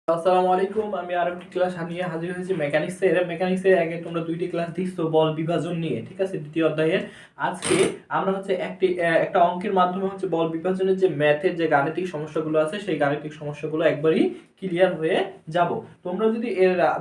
আসসালামু আলাইকুম। আমি আরেকটি ক্লাস নিয়ে হাজির হয়েছি মেকানিক্সের আগে তোমরা দুইটি ক্লাস দিছো বল বিভাজন নিয়ে, ঠিক আছে, দ্বিতীয় অধ্যায়ের। আজকে আমরা একটা অঙ্কের মাধ্যমে বল বিভাজনের যে ম্যাথের যে গাণিতিক সমস্যাগুলো আছে সেই গাণিতিক সমস্যাগুলো একবারই ক্লিয়ার হয়ে যাব। তোমরা যদি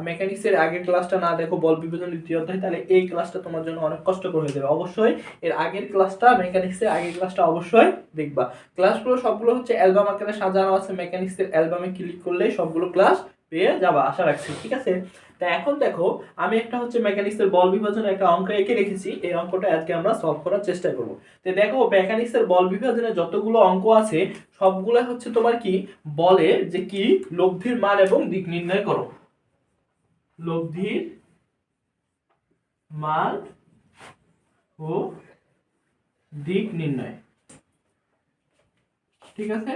মেকানিক্সের আগের ক্লাসটা না দেখো বল বিভাজন দ্বিতীয় অধ্যায়, তাহলে এই ক্লাসটা তোমার জন্য অনেক কষ্টকর হয়ে যাবে। অবশ্যই এর আগের ক্লাসটা মেকানিক্সের আগের ক্লাসটা অবশ্যই দেখবা। ক্লাসগুলো সবগুলো অ্যালবাম আকারে সাজানো আছে, মেকানিক্সের অ্যালবামে ক্লিক করলে সবগুলো ক্লাস পেয়ে যাবা আশা রাখছি, ঠিক আছে। তা এখন দেখো, আমি একটা মেকানিক্সের বল বিভাজনের একটা অঙ্ক এঁকে রেখেছি। এই অঙ্কটা আজকে আমরা সলভ করার চেষ্টা করব। তো দেখো, মেকানিক্সের বল বিভাজনের যতগুলো অঙ্ক আছে সবগুলো তোমার কি বলে যে কি লব্ধির মান এবং দিক নির্ণয় করো। লব্ধির মান ও দিক নির্ণয়, ঠিক আছে।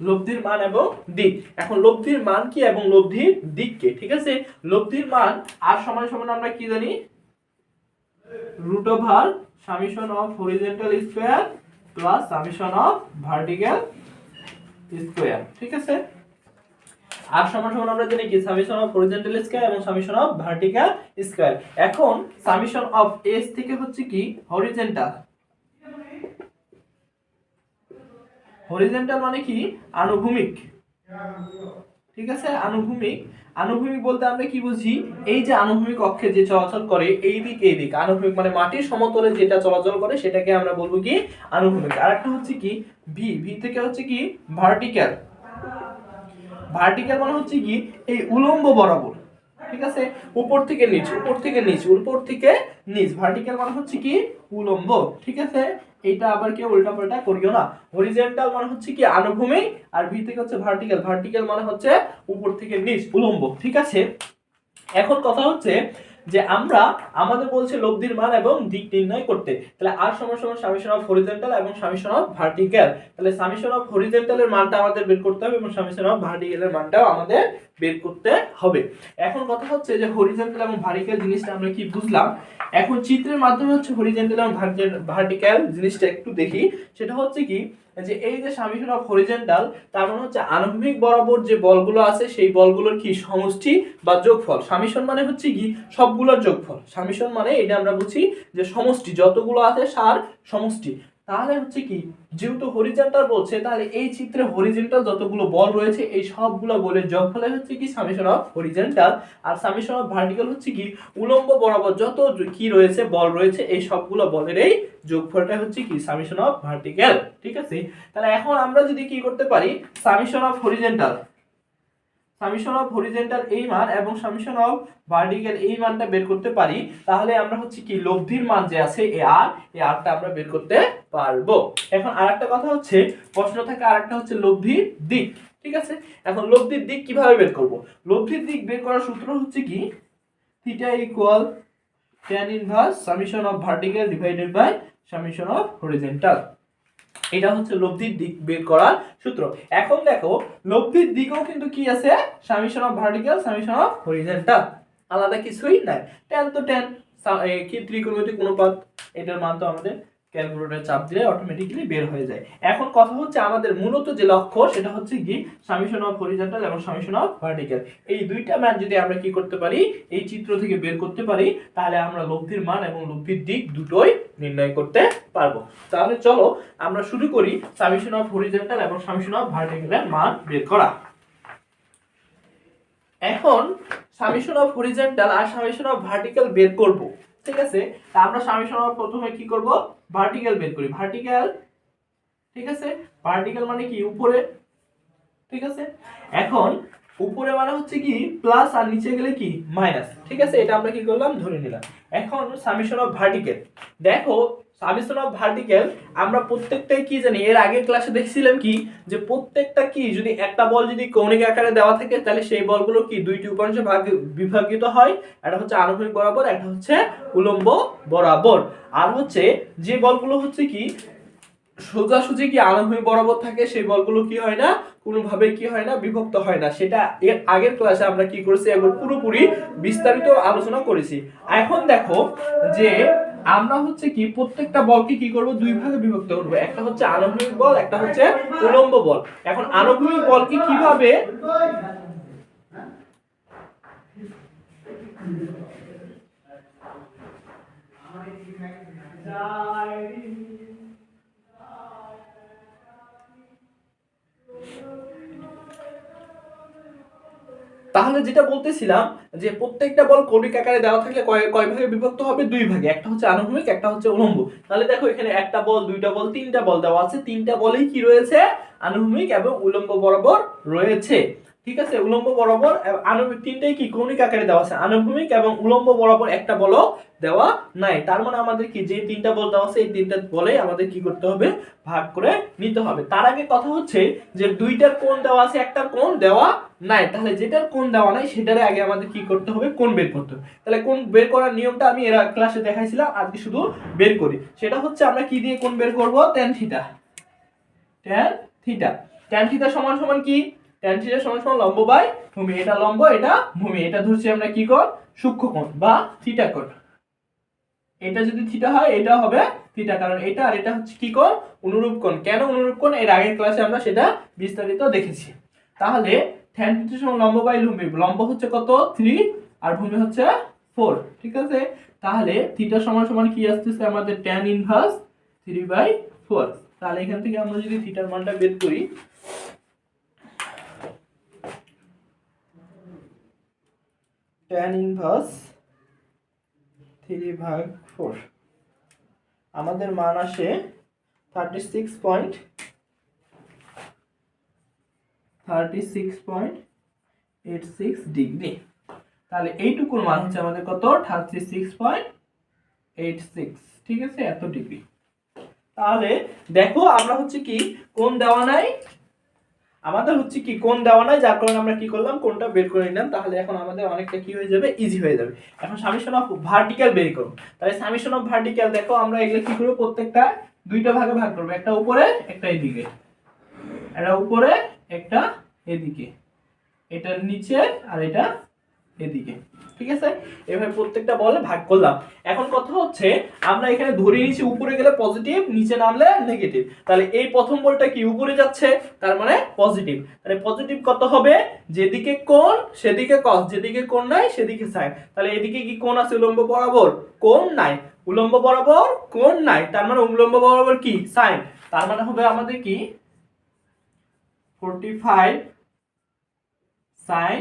লব্ধির মান এবং দিক। এখন লব্ধির মান কি এবং লব্ধির দিক কি, ঠিক আছে। লব্ধির মান আর সমান সমান আমরা কি জানি, root over summation of horizontal square plus summation of vertical square, ঠিক আছে। আর সমান সমান আমরা জানি কি সামেশন অফ হরিজন্টাল স্কয়ার এবং সামেশন অফ ভার্টিক্যাল স্কয়ার। এখন সামেশন অফ এস থেকে কি হরিজন্টাল, হরিজন্টাল মানে কি আনুভূমিক, ঠিক আছে। আনুভূমিক, আনুভূমিক বলতে আমরা কি বুঝি, এই যে আনুভূমিক অক্ষে যে চলাচল করে এই দিক আনুভূমিক মানে মাটির সমতলে যেটা চলাচল করে সেটাকে আমরা বলবো কি আনুভূমিক। আর একটা কি ভি থেকে কি ভার্টিক্যাল, ভার্টিক্যাল মানে কি এই উলম্ব বরাবর, ঠিক আছে। উপর থেকে নিচ, উপর থেকে নিচ, উপর থেকে নিচ, ভার্টিক্যাল মানে কি উলম্ব, ঠিক আছে। এটা আবার কেউ উল্টাপাল্টা করিও না। হরিজন্টাল মানে কি আনুভূমিক, আর ভি থেকে ভার্টিক্যাল, ভার্টিক্যাল মানে উপর থেকে নিচ, উলম্ব, ঠিক আছে। এখন কথা যে আমরা আমাদের বলছে লব্ধির মান এবং দিক নির্ণয় করতে, তাহলে আর সমান সমান সামেশন অফ হরিজন্টাল এবং সামেশন অফ ভার্টিক্যাল। তাহলে সামেশন অফ হরিজন্টালের মানটা আমাদের বের করতে হবে এবং সামেশন অফ ভার্টিক্যালের মানটাও আমাদের বের করতে হবে। এখন কথা যে হরিজন্টাল এবং ভার্টিক্যাল জিনিসটা আমরা কি বুঝলাম। এখন চিত্রের মাধ্যমে হরিজন্টাল এবং ভার্টিক্যাল জিনিসটা একটু দেখি। সেটা কি যে এই যে সামেশন অফ হরিজন্টাল, তার মানে আনুভূমিক বরাবর যে বলগুলো আছে সেই বলগুলোর কি সমষ্টি বা যোগফল। সামেশন মানে কি সবগুলোর যোগফল। সামেশন মানে এটা আমরা বুঝি যে সমষ্টি, যতগুলো আছে সার সমষ্টি। তাহলে কি যেহেতু হরিজন্টাল বলছে, তাহলে এই চিত্রে হরিজন্টাল যতগুলো বল রয়েছে এই সবগুলো বলের যোগফলে কি সামেশন অফ হরিজন্টাল। আর সামেশন অফ ভার্টিক্যাল কি উলম্ব বরাবর যত কি রয়েছে বল রয়েছে এই সবগুলো বলের এই যোগফলটা কি সামেশন অফ ভার্টিক্যাল, ঠিক আছে। তাহলে এখন আমরা যদি কি করতে পারি, summation of horizontal, summation of horizontal এই মান এবং সামেশন অফ ভার্টিক্যাল এই মানটা বের করতে পারি, তাহলে আমরা কি লব্ধির মান যে আছে এই আরটা আমরা বের করতে পারবো। এখন আরেকটা কথা প্রশ্ন থাকে আরেকটা লব্ধির দিক, ঠিক আছে। এখন লব্ধির দিক কিভাবে বের করব। লব্ধির দিক বের করার সূত্র কি theta equal tan inverse summation of vertical divided by summation of horizontal. এটা লব্ধির দিক বের করার সূত্র। এখন দেখো, লব্ধির দিকও কিন্তু কি আছে summation of vertical summation of horizontal, আলাদা কিছুই নাই। tan তো tan, কি ত্রিকোণমিতিক অনুপাত, এটার মান তো আমাদের ক্যালকুলেটরে চাপ দিলে অটোমেটিক্যালি বের হয়ে যায়। এখন কথা আমাদের মূলত যে লক্ষ্য সেটা কি সামেশন অফ হরিজন্টাল এবং সামেশন অফ ভার্টিক্যাল এই দুইটা মান যদি আমরা কি করতে পারি এই চিত্র থেকে বের করতে পারি, তাহলে আমরা লব্ধির মান এবং লব্ধির দিক দুটোই নির্ণয় করতে পারবো। তাহলে চলো আমরা শুরু করি সামেশন অফ হরিজন্টাল এবং সামেশন অফ ভার্টিক্যালের মান বের করা। এখন সামেশন অফ হরিজন্টাল আর সামেশন অফ ভার্টিক্যাল বের করব, ঠিক আছে। তা আমরা সামেশন অফ প্রথমে কি করব, ভার্টিক্যাল বের করি। ভার্টিক্যাল, ঠিক আছে, ভার্টিক্যাল মানে কি উপরে, ঠিক আছে। এখন উপরে মানে কি প্লাস আর নিচে গেলে কি মাইনাস, ঠিক আছে। এটা আমরা কি করলাম ধরে নিলাম। এখন সামেশন অফ ভার্টিক্যাল, দেখো সামেশন অফ ভার্টিক্যাল আমরা প্রত্যেকটাই কি জানি, এর আগের ক্লাসে দেখছিলাম কি যে প্রত্যেকটা কি যদি একটা বল যদি কৌণিক আকারে দেওয়া থাকে তাহলে সেই বলগুলো কি দুইটি উপাংশে বিভাজিত হয়। একটা আনুভূমিক বরাবর, একটা উলম্ব বরাবর। আর যে বলগুলো কি সোজাসুজি কি আনুভূমিক বরাবর থাকে সেই বলগুলো কি হয় না, কোনোভাবে কি হয় না বিভক্ত হয় না। সেটা এর আগের ক্লাসে আমরা কি করেছি একবার পুরোপুরি বিস্তারিত আলোচনা করেছি। এখন দেখো যে আমরা কি প্রত্যেকটা বলকে কি করব দুই ভাগে বিভক্ত করব, একটা আনুভূমিক বল, একটা উলম্ব বল। এখন আনুভূমিক বলকে কিভাবে তাহলে যেটা বলতেছিলাম যে প্রত্যেকটা বল কৌণিক আকারে দেওয়া থাকলে কয় কয় ভাগে বিভক্ত হবে? দুই ভাগে, একটা হচ্ছে আনুভূমিক, একটা হচ্ছে উলম্ব। তাহলে দেখো এখানে একটা বল, দুইটা বল, তিনটা বল দেওয়া আছে, তিনটা বলেই কি রয়েছে? আনুভূমিক এবং উলম্ব বরাবর রয়েছে। ঠিক আছে, উলম্ব বরাবর আনুভূমিক তিনটাই কি কৌণিক আকারে দেওয়া আছে, আনুভূমিক এবং উলম্ব বরাবর একটা বলও দেওয়া নাই। তার মানে আমাদের কি যে তিনটা বল দেওয়া আছে এই তিনটা বলে আমাদের কি করতে হবে? ভাগ করে নিতে হবে। তার আগে কথা হচ্ছে যে দুইটার কোণ দেওয়া আছে, একটার কোণ দেওয়া নাই, তাহলে যেটার কোণ দেওয়া নাই সেটারে আগে আমাদের কি করতে হবে? কোণ বের করতে হবে। তাহলে কোণ বের করার নিয়মটা আমি এর ক্লাসে দেখাইছিলাম, আজকে শুধু বের করি। সেটা হচ্ছে আমরা কি দিয়ে কোণ বের করব? tan theta. tan theta, tan theta সমান সমান কি? tan থিটা সমান সমান লম্ব বাই ভূমি। এটা লম্ব, এটা ভূমি, এটা ধরছি আমরা কি কোণ? সূক্ষ্মকোণ বা থিটা কোণ। এটা যদি থিটা হয় এটা হবে থিটা, কারণ এটা আর এটা হচ্ছে কি কোণ? অনুরূপ কোণ। কেন অনুরূপ কোণ? এর আগের ক্লাসে আমরা সেটা বিস্তারিত দেখেছি। তাহলে tan থিটা সমান লম্ব বাই ভূমি, লম্ব হচ্ছে কত? 3 আর ভূমি হচ্ছে 4। ঠিক আছে, তাহলে থিটা সমান সমান কি আসতেছে আমাদের? tan inverse 3/4। তাহলে এখান থেকে আমরা যদি থিটার মানটা বের করি, tan ইনভার্স 3/4 আমাদের মান আসে 36.86 ডিগ্রি। তাহলে এইটুকুর মান হচ্ছে আমাদের কত? 36.86। ঠিক আছে, এত ডিগ্রি। তাহলে দেখো আমরা হচ্ছে কি কোণ দেওয়া নাই, আমাদের হচ্ছে কি কোণ দেওয়া নাই, যার কারণে আমরা কি করলাম? কোণটা বের করে নিলাম। তাহলে এখন আমাদের অনেকটা কি হয়ে যাবে? ইজি হয়ে যাবে। এখন সামেশন অফ ভার্টিক্যাল বের করব। তাহলে সামেশন অফ ভার্টিক্যাল দেখো আমরা এগুলো কি করব? প্রত্যেকটা দুইটা ভাগে ভাগ করব, একটা উপরে একটা এদিকে, এটা উপরে একটা এদিকে, এটা নিচে আর এটা এদিকে। ঠিক আছে, এভাবে প্রত্যেকটা বলে ভাগ করলাম। এখন কথা হচ্ছে আমরা এখানে ধরে নিয়েছি উপরে গেলে পজিটিভ, নিচে নামলে নেগেটিভ। তাহলে এই প্রথম বলটা কি উপরে যাচ্ছে, তার মানে পজিটিভ। তাহলে পজিটিভ কত হবে? যেদিকে কোণ সেদিকে cos, যেদিকে কোণ নাই সেদিকে sin। তাহলে এদিকে কি কোণ আছে উলম্ব বরাবর? কোণ নাই। উলম্ব বরাবর কোণ নাই, তার মানে উলম্ব বরাবর কি? sin। তার মানে হবে আমাদের কি 45 sin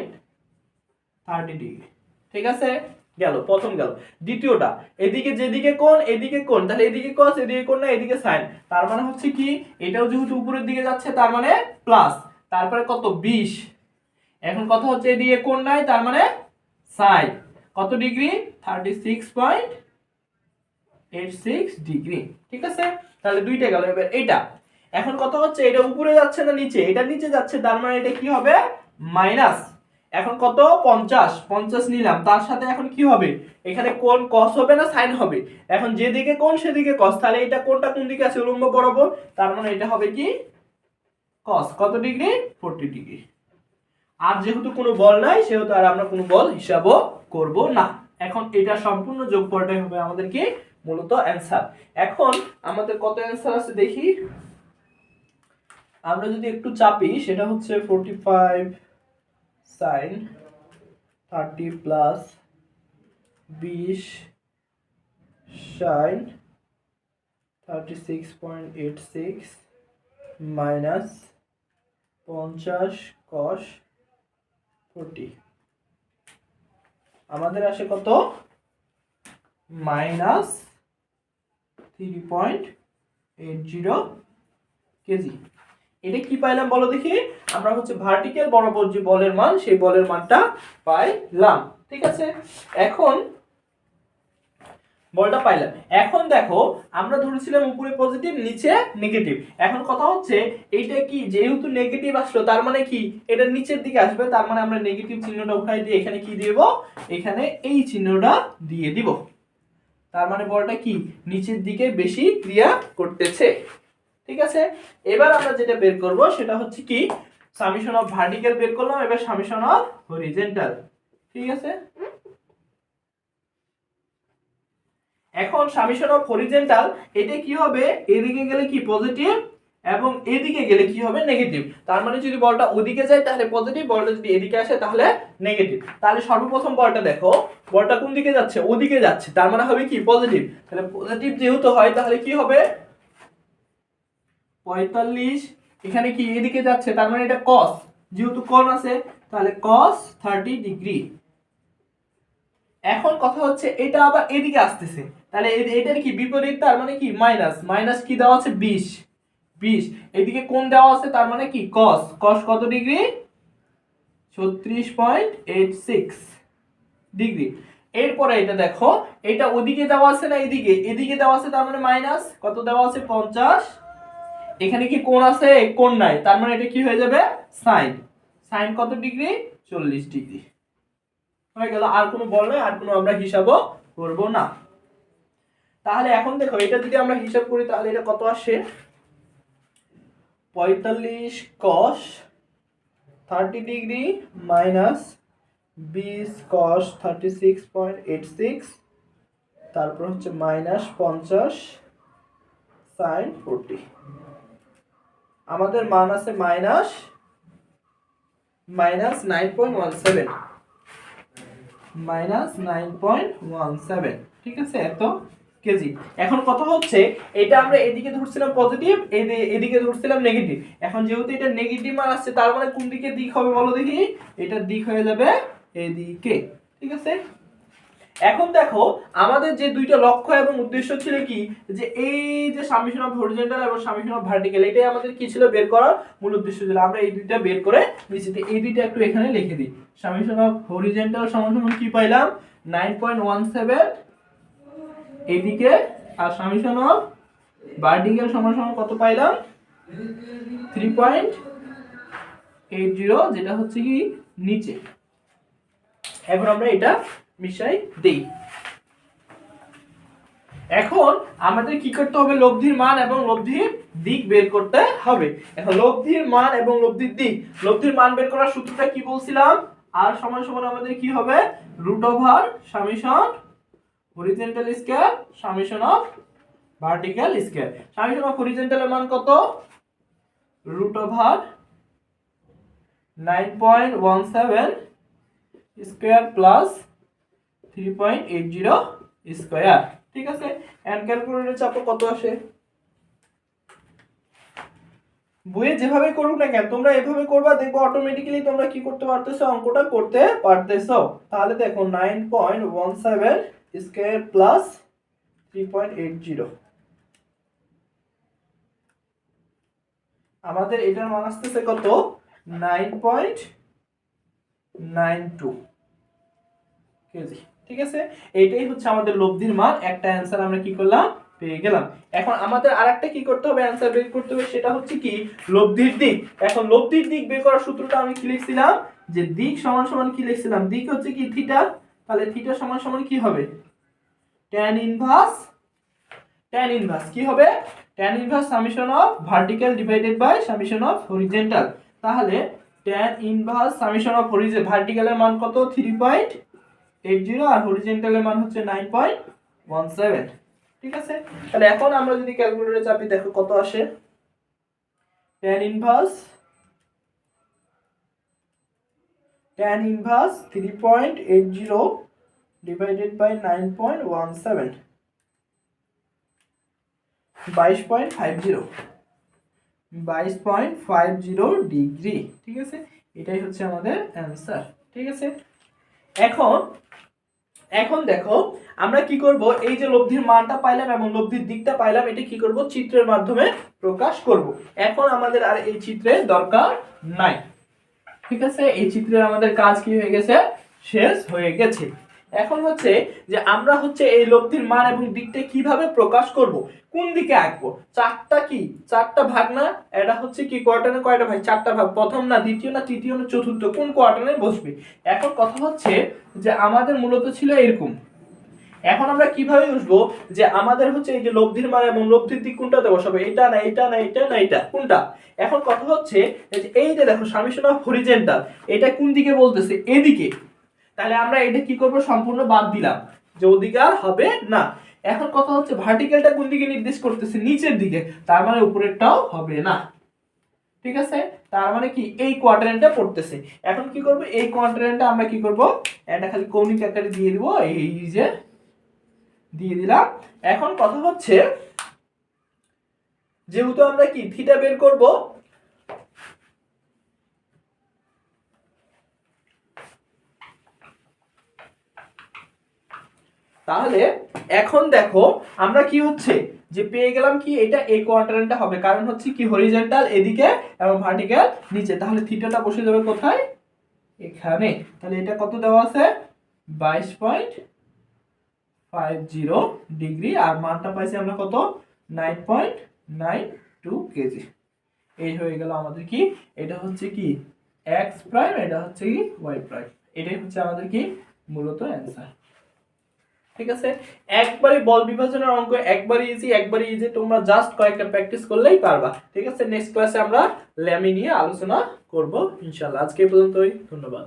30 ডিগ্রি। ঠিক আছে, গেল প্রথম গেল। দ্বিতীয়টা, এদিকে যেদিকে কোণ এদিকে কোণ, তাহলে এদিকে cos এদিকে কোণ না, এদিকে sin। তার মানে হচ্ছে কি এটাও যেহেতু উপরের দিকে যাচ্ছে তার মানে প্লাস, তারপরে কত? 20। এখন কথা হচ্ছে এদিকে কোণ নাই তার মানে sin কত ডিগ্রি? 36.86 ডিগ্রি। ঠিক আছে, তাহলে দুইটা গেল। এবার এটা, এখন কথা হচ্ছে এটা উপরে যাচ্ছে না নিচে? এটা নিচে যাচ্ছে, তার মানে এটা কি হবে? মাইনাস। এখন কত? 50 নিলাম, তার সাথে এখন কি হবে? এখানে কোণ cos হবে না sin হবে? এখন যেদিকে কোণ সেদিকে cos, তাহলে এটা কোণটা কোন দিকে আছে? উলম্ব বরাবর, তার মানে এটা হবে কি cos কত ডিগ্রি? 40 ডিগ্রি। আর যেহেতু কোনো বল নাই সেহেতু আর আমরা কোনো বল হিসাবও করব না। এখন এটা সম্পূর্ণ যোগফলটাই হবে আমাদের কি মূলত অ্যানসার। এখন আমাদের কত অ্যানসার আছে দেখি, আমরা যদি একটু চাপি সেটা হচ্ছে 45 sin 30 plus 20 sin 36.86 minus 50 cos 40 আমাদের আসে কত? Minus 3.80 KG. এটা কি পাইলাম বলো দেখি? আমরা হচ্ছে ভার্টিক্যাল বরাবর যে বলের মান সেই বলের মানটা পাইলাম। ঠিক আছে, এখন বলটা পাইলাম। এখন দেখো আমরা ধরেছিলাম উপরে পজিটিভ নিচে নেগেটিভ। এখন কথা হচ্ছে এইটা কি যেহেতু নেগেটিভ আসলো তার মানে কি এটা নিচের দিকে আসবে, তার মানে আমরা নেগেটিভ চিহ্নটা উঠাই দিয়ে এখানে কি দেব? এখানে এই চিহ্নটা দিয়ে দিব। তার মানে বলটা কি নিচের দিকে বেশি ক্রিয়া করতেছে। ঠিক আছে, এবার আমরা যেটা বের করব সেটা হচ্ছে কি সামেশন অফ ভার্টিক্যাল বের করলাম, এবার সামেশন অফ হরিজন্টাল। ঠিক আছে, এখন সামেশন অফ হরিজন্টাল এটা কি হবে? এদিকে গেলে কি পজিটিভ এবং এদিকে গেলে কি হবে? নেগেটিভ। তার মানে যদি বলটা ওদিকে যায় তাহলে পজিটিভ, বলটা যদি এদিকে আসে তাহলে নেগেটিভ। তাহলে সর্বপ্রথম বলটা দেখো, বলটা কোন দিকে যাচ্ছে? ওদিকে যাচ্ছে, তার মানে হবে কি পজিটিভ। তাহলে পজিটিভ যেহেতু হয় তাহলে কি হবে? 45, এখানে কি এদিকে যাচ্ছে তার মানে এটা cos, যেহেতু কোণ আছে তাহলে cos 30 ডিগ্রি। এখন কথা হচ্ছে এটা আবার এদিকে আসতেছে, তাহলে এটার কি বিপরীত, তার মানে কি মাইনাস, মাইনাস কি দেওয়া আছে 20, 20 এদিকে কোণ দেওয়া আছে, তার মানে কি cos, cos কত ডিগ্রি 36.86 ডিগ্রি। এরপরে এটা দেখো, এটা ওদিকে দেওয়া আছে না এদিকে, এদিকে দেওয়া আছে, তার মানে মাইনাস কত দেওয়া আছে 50, এখানে কি কোণ আছে, কোণ নাই, তার মানে এটা কি হয়ে যাবে সাইন, সাইন কত ডিগ্রি 40 ডিগ্রি হয়ে গেল। আর কোনো বল নাই, আর কোনো আমরা হিসাবও করব না। তাহলে এখন দেখো এটা যদি আমরা হিসাব করি তাহলে এটা কত আসে, 45 cos 30 ডিগ্রি মাইনাস 20 cos 36.86, তারপর হচ্ছে মাইনাস 50 sin 40। আমাদের মান আছে মাইনাস 9.17, মাইনাস 9.17, ঠিক আছে, এত কেজি। এখন কথা হচ্ছে এটা আমরা এদিকে ধরছিলাম পজিটিভ, এদিকে ধরছিলাম নেগেটিভ। এখন যেহেতু এটা নেগেটিভ মান আসছে, তার মানে কোন দিকে দিক হবে বলো দেখি, এটার দিক হয়ে যাবে এদিকে, ঠিক আছে। এখন দেখো আমাদের যে দুইটা লক্ষ্য এবং উদ্দেশ্য ছিল কি, যে এই যে সামেশন অফ হরিজন্টাল এবং সামেশন অফ ভার্টিক্যাল, এটাই আমাদের কি ছিল, বের করার মূল উদ্দেশ্য ছিল। আমরা এই দুইটা বের করে নিয়েছি, এই দুইটা একটু এখানে লিখে দিই। সামেশন অফ হরিজন্টাল সমান কি পাইলাম 9.17 এদিকে, আর সামেশন অফ ভার্টিক্যাল সমান কত পাইলাম 3.80, যেটা হচ্ছে কি নিচে। এখন আমরা এটা মিশাই দেই। এখন আমাদের কি করতে হবে, লব্ধির মান এবং লব্ধির দিক বের করতে হবে। এখন লব্ধির মান এবং লব্ধির দিক, লব্ধির মান বের করার সূত্রটা কি বলছিলাম, আর সমান সমান আমাদের কি হবে root over summation horizontal square summation of vertical square. Summation of হরিজন্টালের মান কত, root over 9.17 square plus 3.80 square, ঠিক আছে। এন্ড ক্যালকুলেটরে চাপো কত আসে, বইয়ে যেভাবে করুক না কেন তোমরা এভাবে করবা, দেখো অটোমেটিক্যালি তোমরা কি করতে পারতেছো, অঙ্কটা করতে পারতেছো। তাহলে দেখো 9.17 স্কয়ার প্লাস 3.80, আমাদের এটার মান আসতেছে কত 9.92 কেজি, ঠিক আছে। এইটাই হচ্ছে আমাদের লব্ধির মান, একটা অ্যানসার আমরা কি করলাম পেয়ে গেলাম। এখন আমাদের আরেকটা কি করতে হবে, অ্যানসার বের করতে হবে, সেটা হচ্ছে কি লব্ধির দিক। এখন লব্ধির দিক বের করার সূত্রটা আমি কি লিখছিলাম, যে দিক সমান সমান কি লিখছিলাম, দিক হচ্ছে কি থিটা, তাহলে থিটা সমান সমান কি হবে tan ইনভার্স, tan ইনভার্স কি হবে tan inverse summation of vertical divided by summation of horizontal. তাহলে tan ইনভার্স সামেশন অফ ভার্টিক্যালের মান কত 3.80 আর হরিজন্টালের মান হচ্ছে 9.17, ঠিক আছে। তাহলে এখন আমরা যদি ক্যালকুলেটরে চাপি দেখো কত আসে, tan inverse 3.80 divided by 9.17, 22.50 degree, ঠিক আছে। এটাই হচ্ছে আমাদের অ্যানসার, ঠিক আছে। এখন দেখো আমরা কি করব, এই যে লব্ধির মানটা পাইলাম এবং লব্ধির দিকটা পাইলাম, এটা কি করব চিত্রের মাধ্যমে প্রকাশ করব। এখন আমাদের আর এই চিত্রের দরকার নাই, ঠিক আছে। এই চিত্রের আমাদের কাজ কি হয়ে গেছে, শেষ হয়ে গেছে। এখন হচ্ছে যে আমরা হচ্ছে এই লব্ধির মান এবং দিকটা কিভাবে প্রকাশ করব, কোন দিকে আঁকবো, চারটা ভাগ না, এটা হচ্ছে কি কোয়ার্টারে কয়টা ভাগ, চারটা ভাগ, প্রথম না দ্বিতীয় না তৃতীয় না চতুর্থ, কোন কোয়ার্টারে বসবে। এখন কথা হচ্ছে যে আমাদের মূলত ছিল এরকম। এখন আমরা কিভাবে বুঝবো যে আমাদের হচ্ছে এই যে লব্ধির মান এবং লব্ধির দিক কোনটাতে বসাবো, এটা না এটা না এটা না এটা কোনটা। এখন কথা হচ্ছে এই যে দেখো সামেশন অফ হরিজন্টাল, এটা কোন দিকে বলতেছে, এদিকে। তাহলে আমরা এটা কি করব, সম্পূর্ণ বাদ দিলাম, যে ওদিকে আর হবে না। এখন কথা হচ্ছে ভার্টিক্যালটা কোন দিকে নির্দেশ করতেছে, নিচের দিকে, তার মানে উপরেরটাও হবে না, ঠিক আছে। তার মানে কি এই কোয়াড্রেন্টটা পড়তেছে। এখন কি করব, এই কোয়াড্রেন্টটা আমরা কি করব, এটা খালি কৌণিক আকারে দিয়ে দিব, এই যে দিয়ে দিলাম। এখন কথা হচ্ছে যেহেতু আমরা কি থিটা বের করব, তাহলে এখন দেখো আমরা কি হচ্ছে যে পেয়ে গেলাম কি এটা এই কোয়াড্রেন্টটা হবে, কারণ হচ্ছে কি হরিজন্টাল এদিকে এবং ভার্টিক্যাল নিচে। তাহলে থিটাটা বসে যাবে কোথায়, এখানে। তাহলে এটা কত দেওয়া আছে, 22.50 ডিগ্রি, আর মানটা পাইছি আমরা কত, 9.92 কেজি। এই হয়ে গেল আমাদের কি, এটা হচ্ছে কি এক্স প্রাইম, এটা হচ্ছে কি ওয়াই প্রাইম। এটাই হচ্ছে আমাদের কি মূলত অ্যান্সার। ঠিক আছে, একবারই বল বিভাজনের অঙ্ক একবারই ইজি, তোমরা জাস্ট কয়েকটা প্র্যাকটিস করলেই পারবা। ঠিক আছে, নেক্সট ক্লাসে আমরা ল্যামি নিয়ে আলোচনা করব ইনশাআল্লাহ। আজকে এই পর্যন্তই, ধন্যবাদ।